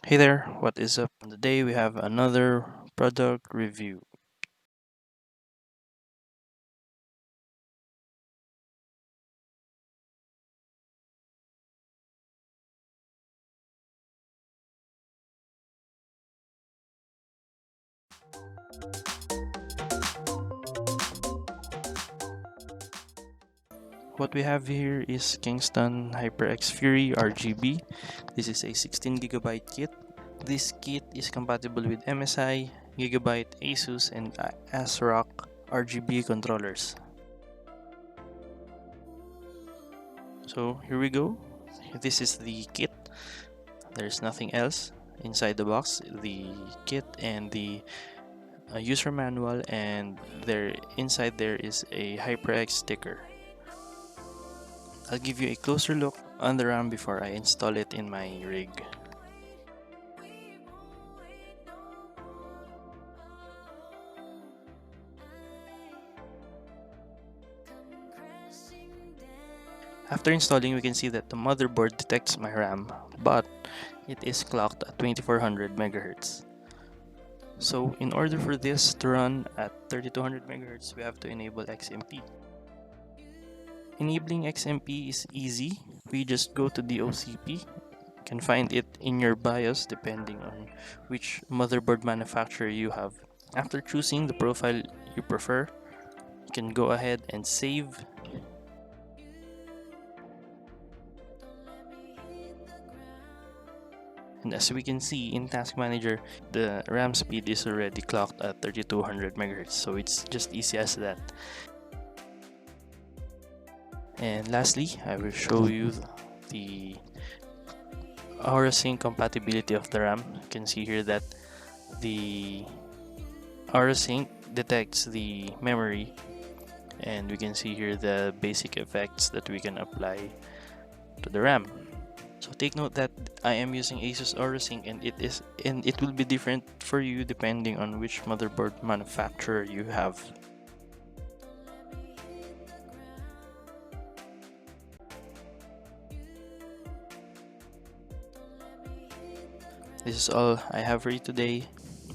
Hey there, what is up? Today we have another product review. What we have here is Kingston HyperX Fury RGB. This is a 16GB kit. This kit is compatible with MSI, Gigabyte, Asus, and ASRock RGB controllers. So here we go. This is the kit. There's nothing else inside the box. The kit and the user manual, and inside there is a HyperX sticker. I'll give you a closer look on the RAM before I install it in my rig. After installing, we can see that the motherboard detects my RAM, but it is clocked at 2400 MHz. So in order for this to run at 3200 MHz, we have to enable XMP. Enabling XMP is easy. We just go to the OCP. You can find it in your BIOS depending on which motherboard manufacturer you have. After choosing the profile you prefer, you can go ahead and save. And as we can see in Task Manager, the RAM speed is already clocked at 3200 MHz, so it's just easy as that. And lastly, I will show you the AuraSync compatibility of the RAM. You can see here that the AuraSync detects the memory, and we can see here the basic effects that we can apply to the RAM. So take note that I am using Asus AuraSync, and it will be different for you depending on which motherboard manufacturer you have. This is all I have for you today.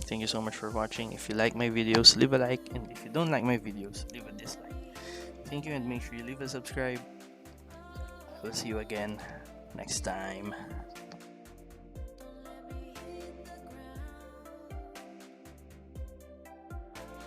Thank you so much for watching. If you like my videos, leave a like, and if you don't like my videos, leave a dislike. Thank you, and make sure you leave a subscribe. I will see you again next time.